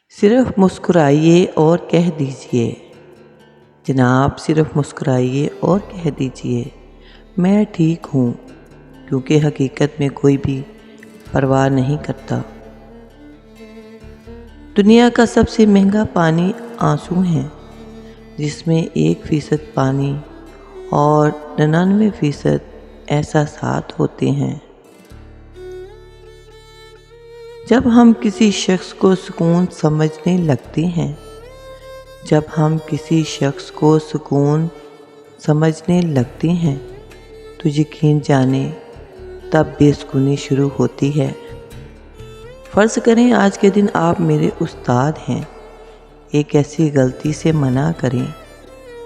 صرف مسکرائیے اور کہہ دیجئے، جناب صرف مسکرائیے اور کہہ دیجئے میں ٹھیک ہوں، کیونکہ حقیقت میں کوئی بھی پرواہ نہیں کرتا۔ دنیا کا سب سے مہنگا پانی آنسو ہیں، جس میں 1% پانی اور 99% احساسات ہوتے ہیں۔ جب ہم کسی شخص کو سکون سمجھنے لگتے ہیں، تو یقین جانیں تب بے سکونی شروع ہوتی ہے۔ فرض کریں آج کے دن آپ میرے استاد ہیں، ایک ایسی غلطی سے منع کریں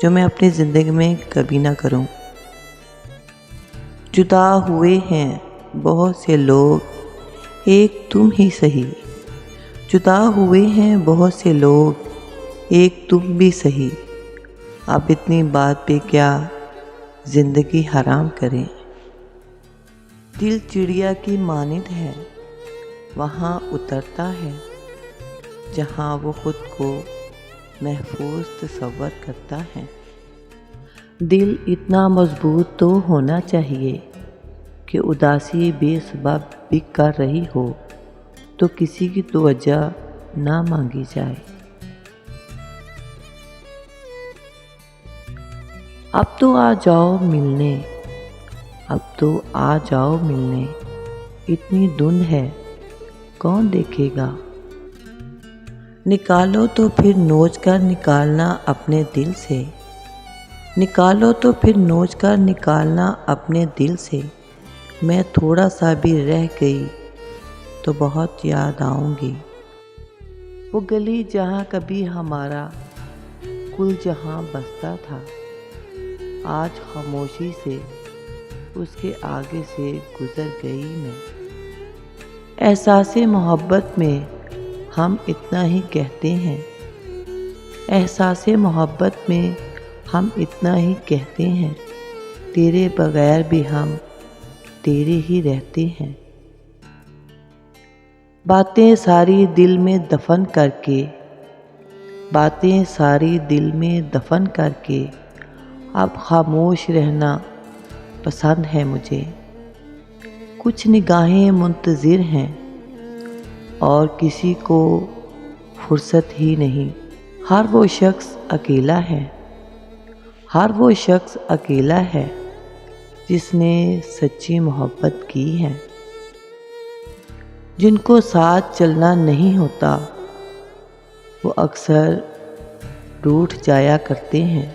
جو میں اپنی زندگی میں کبھی نہ کروں۔ جدا ہوئے ہیں بہت سے لوگ، ایک تم ہی سہی۔ جدا ہوئے ہیں بہت سے لوگ، ایک تم بھی سہی۔ اب اتنی بات پہ کیا زندگی حرام کریں۔ دل چڑیا کی مانند ہے، وہاں اترتا ہے جہاں وہ خود کو محفوظ تصور کرتا ہے۔ دل اتنا مضبوط تو ہونا چاہیے کہ اداسی بے سبب بھی کر رہی ہو تو کسی کی توجہ نہ مانگی جائے۔ اب تو آ جاؤ ملنے، اب تو آ جاؤ ملنے، اتنی دھند ہے کون دیکھے گا۔ نکالو تو پھر نوچ کر نکالنا اپنے دل سے، نکالو تو پھر نوچ کر نکالنا اپنے دل سے۔ میں تھوڑا سا بھی رہ گئی تو بہت یاد آؤں گی۔ وہ گلی جہاں کبھی ہمارا کل جہاں بستا تھا، آج خاموشی سے اس کے آگے سے گزر گئی میں۔ احساس محبت میں ہم اتنا ہی کہتے ہیں، احساس محبت میں ہم اتنا ہی کہتے ہیں، تیرے بغیر بھی ہم تیرے ہی رہتے ہیں۔ باتیں ساری دل میں دفن کر کے، باتیں ساری دل میں دفن کر کے، اب خاموش رہنا پسند ہے مجھے۔ کچھ نگاہیں منتظر ہیں اور کسی کو فرصت ہی نہیں۔ ہر وہ شخص اکیلا ہے، ہر وہ شخص اکیلا ہے جس نے سچی محبت کی ہے۔ جن کو ساتھ چلنا نہیں ہوتا وہ اکثر روٹھ جایا کرتے ہیں۔